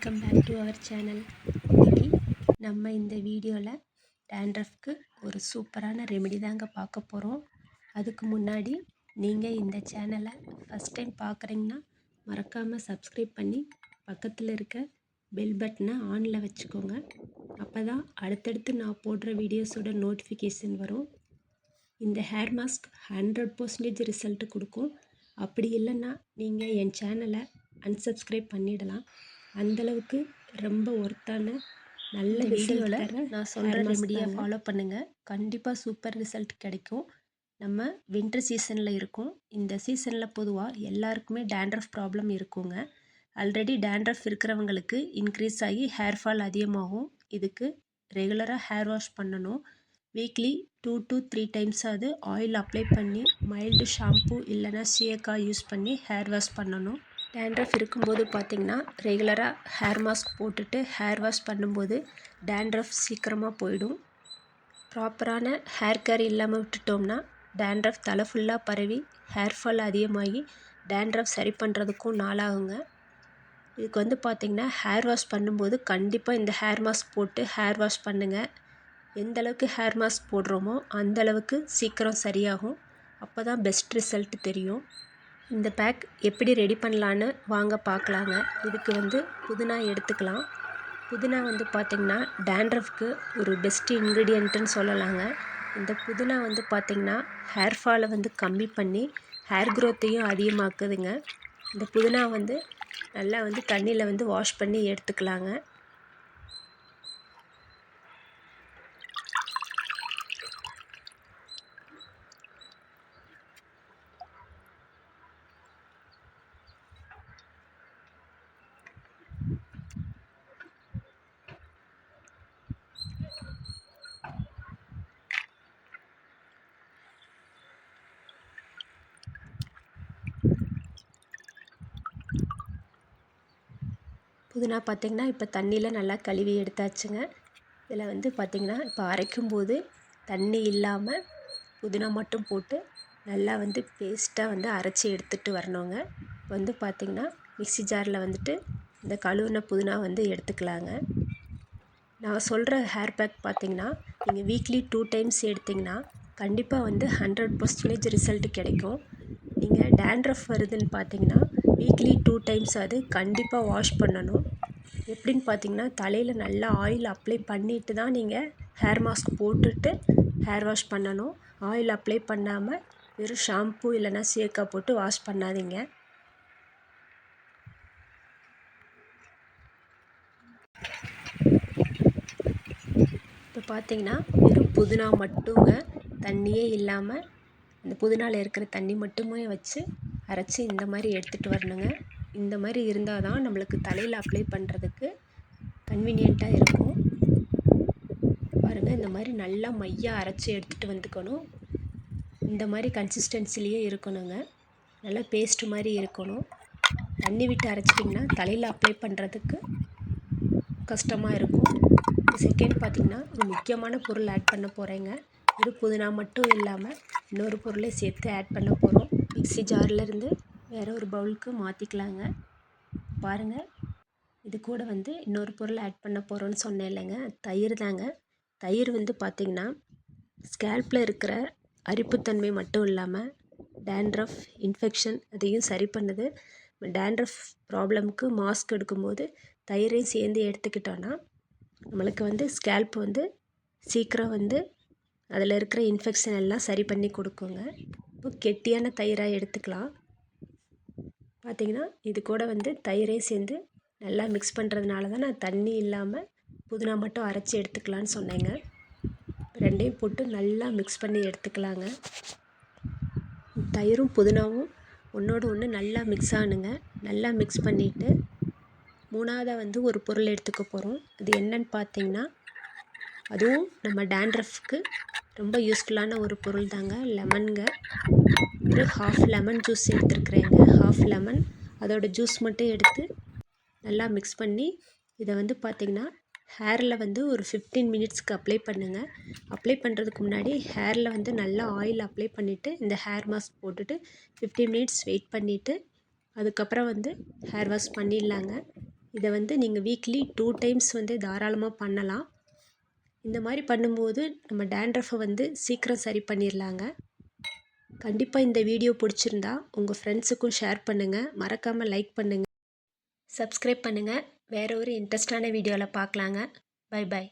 Welcome back to our channel. இன்னைக்கு நம்ம இந்த வீடியோவில் டேண்ட்ரஃப்க்கு ஒரு சூப்பரான ரெமெடி தாங்க பார்க்க போகிறோம். அதுக்கு முன்னாடி நீங்கள் இந்த சேனலை ஃபஸ்ட் டைம் பார்க்குறீங்கன்னா மறக்காமல் சப்ஸ்கிரைப் பண்ணி பக்கத்தில் இருக்க பெல் பட்டனை ஆனில் வச்சுக்கோங்க. அப்போ தான் அடுத்தடுத்து நான் போடுற வீடியோஸோட நோட்டிஃபிகேஷன் வரும். இந்த ஹேர் மாஸ்க் 100% ரிசல்ட்டு கொடுக்கும். அப்படி இல்லைன்னா நீங்கள் என் சேனலை அன்சப்ஸ்கிரைப் பண்ணிடலாம். அந்தளவுக்கு ரொம்ப ஒர்த்தான நல்ல வீடியோவில் நான் சொல்கிற ரெமடியை ஃபாலோ பண்ணுங்கள். கண்டிப்பாக சூப்பர் ரிசல்ட் கிடைக்கும். நம்ம வின்டர் சீசனில் இருக்கோம். இந்த சீசனில் பொதுவாக எல்லாருக்குமே டேண்ட்ரஃப் ப்ராப்ளம் இருக்குங்க. ஆல்ரெடி டேண்ட்ரஃப் இருக்கிறவங்களுக்கு இன்க்ரீஸ் ஆகி ஹேர் ஃபால் அதிகமாகும். இதுக்கு ரெகுலராக ஹேர் வாஷ் பண்ணணும். வீக்லி 2 to 3 டைம்ஸாவது ஆயில் அப்ளை பண்ணி மைல்டு ஷாம்பு இல்லைனா சீயக்காய் யூஸ் பண்ணி ஹேர் வாஷ் பண்ணணும். டேண்ட்ரஃப் இருக்கும்போது பார்த்திங்கன்னா ரெகுலராக ஹேர் மாஸ்க் போட்டுட்டு ஹேர் வாஷ் பண்ணும்போது டேண்ட்ரஃப் சீக்கிரமாக போயிடும். ப்ராப்பரான ஹேர் கேர் இல்லாமல் விட்டுட்டோம்னா டேண்ட்ரஃப் தலை ஃபுல்லாக பரவி ஹேர் ஃபால் அதிகமாகி டேண்ட்ரஃப் சரி பண்ணுறதுக்கும் நாளாகுங்க. இதுக்கு பார்த்திங்கன்னா ஹேர் வாஷ் பண்ணும்போது கண்டிப்பாக இந்த ஹேர் மாஸ்க் போட்டு ஹேர் வாஷ் பண்ணுங்கள். எந்த அளவுக்கு ஹேர் மாஸ்க் போடுறோமோ அந்தளவுக்கு சீக்கிரம் சரியாகும். அப்போ தான் பெஸ்ட் ரிசல்ட் தெரியும். இந்த பேக் எப்படி ரெடி பண்ணலான்னு வாங்க பார்க்கலாங்க. இதுக்கு புதினா எடுத்துக்கலாம். புதினா பார்த்திங்கன்னா டேண்ட்ரஃப்க்கு ஒரு பெஸ்ட்டு இன்க்ரீடியண்ட்டுன்னு சொல்லலாங்க. இந்த புதினா பார்த்திங்கன்னா ஹேர் ஃபாலை கம்மி பண்ணி ஹேர் க்ரோத்தையும் அதிகமாக்குதுங்க. இந்த புதினா நல்லா தண்ணியில் வாஷ் பண்ணி எடுத்துக்கலாங்க. புதினா பார்த்திங்கன்னா இப்போ தண்ணியில் நல்லா கழுவி எடுத்தாச்சுங்க. இதில் பார்த்திங்கன்னா இப்போ அரைக்கும்போது தண்ணி இல்லாமல் புதினா மட்டும் போட்டு நல்லா பேஸ்ட்டாக அரைச்சி எடுத்துகிட்டு வரணுங்க. பார்த்திங்கன்னா மிக்ஸி ஜாரில் இந்த கழுவின புதினா எடுத்துக்கலாங்க. நான் சொல்கிற ஹேர் பேக் பார்த்திங்கன்னா நீங்கள் வீக்லி 2 டைம்ஸ் எடுத்திங்கன்னா கண்டிப்பாக 100% ரிசல்ட் கிடைக்கும். நீங்கள் டேண்ட்ரஃப் வருதுன்னு பார்த்திங்கன்னா வீக்லி 2 டைம்ஸாவது கண்டிப்பாக வாஷ் பண்ணணும். எப்படின்னு பார்த்திங்கன்னா தலையில் நல்லா ஆயில் அப்ளை பண்ணிவிட்டு தான் நீங்கள் ஹேர் மாஸ்க் போட்டுட்டு ஹேர் வாஷ் பண்ணணும். ஆயில் அப்ளை பண்ணாமல் வெறும் ஷாம்பு இல்லைனா சீயக்காய் போட்டு வாஷ் பண்ணாதீங்க. இப்போ பார்த்திங்கன்னா வெறும் புதினா மட்டுங்க, தண்ணியே இல்லாமல் அந்த புதினாவில் இருக்கிற தண்ணி மட்டுமே வச்சு அரைச்சி இந்த மாதிரி எடுத்துகிட்டு வரணுங்க. இந்த மாதிரி இருந்தால் தான் நம்மளுக்கு தலையில் அப்ளை பண்ணுறதுக்கு கன்வீனியண்ட்டாக இருக்கும். பாருங்கள், இந்த மாதிரி நல்லா மையாக அரைச்சி எடுத்துகிட்டு வந்துக்கணும். இந்த மாதிரி கன்சிஸ்டன்சிலேயே இருக்கணுங்க. நல்லா பேஸ்ட்டு மாதிரி இருக்கணும். தண்ணி விட்டு அரைச்சிட்டிங்கன்னா தலையில் அப்ளை பண்ணுறதுக்கு கஷ்டமாக இருக்கும். செகண்ட் பார்த்திங்கன்னா ஒரு முக்கியமான பொருள் ஆட் பண்ண போகிறேங்க. ஒரு புதினா மட்டும் இல்லாமல் இன்னொரு பொருளை சேர்த்து ஆட் பண்ண போகிறோம். மிக்ஸி ஜார்லேருந்து வேறு ஒரு பவுலுக்கு மாற்றிக்கலாங்க. பாருங்கள், இது கூட இன்னொரு பொருள் ஆட் பண்ண போகிறோன்னு சொன்னேன் இல்லைங்க, தயிர் தாங்க. தயிர் பார்த்திங்கன்னா ஸ்கேல்பில் இருக்கிற அரிப்புத்தன்மை மட்டும் இல்லாமல் டேண்ட்ரஃப் இன்ஃபெக்ஷன் அதையும் சரி பண்ணுது. டேண்ட்ரஃப் ப்ராப்ளமுக்கு மாஸ்க் எடுக்கும்போது தயிரையும் சேர்ந்து எடுத்துக்கிட்டோன்னா நம்மளுக்கு ஸ்கேல்ப் சீக்கிரம் அதில் இருக்கிற இன்ஃபெக்ஷன் எல்லாம் சரி பண்ணி கொடுக்குங்க. இப்போ கெட்டியான தயிராக எடுத்துக்கலாம். பார்த்திங்கன்னா இது கூட தயிரையும் சேர்ந்து நல்லா மிக்ஸ் பண்ணுறதுனால தான் நான் தண்ணி இல்லாமல் புதினா மட்டும் அரைச்சி எடுத்துக்கலான்னு சொன்னேங்க. ரெண்டையும் போட்டு நல்லா மிக்ஸ் பண்ணி எடுத்துக்கலாங்க. தயிரும் புதினாவும் ஒன்றோடு ஒன்று நல்லா மிக்ஸ் ஆனுங்க. நல்லா மிக்ஸ் பண்ணிவிட்டு மூணாவதாக ஒரு பொருள் எடுத்துக்க போகிறோம். அது என்னன்னு பார்த்திங்கன்னா அதுவும் நம்ம டேண்ட்ரஃப்க்கு ரொம்ப யூஸ்ஃபுல்லான ஒரு பொருள் தாங்க, லெமனுங்க. ஒரு ஹாஃப் லெமன் ஜூஸ் எடுத்துருக்குறேங்க. ஹாஃப் லெமன் அதோட ஜூஸ் மட்டும் எடுத்து நல்லா மிக்ஸ் பண்ணி இதை பார்த்திங்கன்னா ஹேரில் ஒரு 15 மினிட்ஸ்க்கு அப்ளை பண்ணுங்கள். அப்ளை பண்ணுறதுக்கு முன்னாடி ஹேரில் நல்லா ஆயில் அப்ளை பண்ணிவிட்டு இந்த ஹேர் மாஸ்க் போட்டுட்டு 15 மினிட்ஸ் வெயிட் பண்ணிவிட்டு அதுக்கப்புறம் ஹேர் வாஷ் பண்ணிடலாங்க. இதை வந்து நீங்கள் வீக்லி 2 டைம்ஸ் வந்து தாராளமாக பண்ணலாம். இந்த மாதிரி பண்ணும்போது நம்ம டேண்ட்ரஃபை வந்து சீக்கிரம் சரி பண்ணிடலாங்க. கண்டிப்பாக இந்த வீடியோ பிடிச்சிருந்தா உங்கள் ஃப்ரெண்ட்ஸுக்கும் ஷேர் பண்ணுங்கள். மறக்காமல் லைக் பண்ணுங்கள், சப்ஸ்கிரைப் பண்ணுங்கள். வேறு ஒரு இன்ட்ரெஸ்டான வீடியோவில் பார்க்கலாங்க. Bye bye.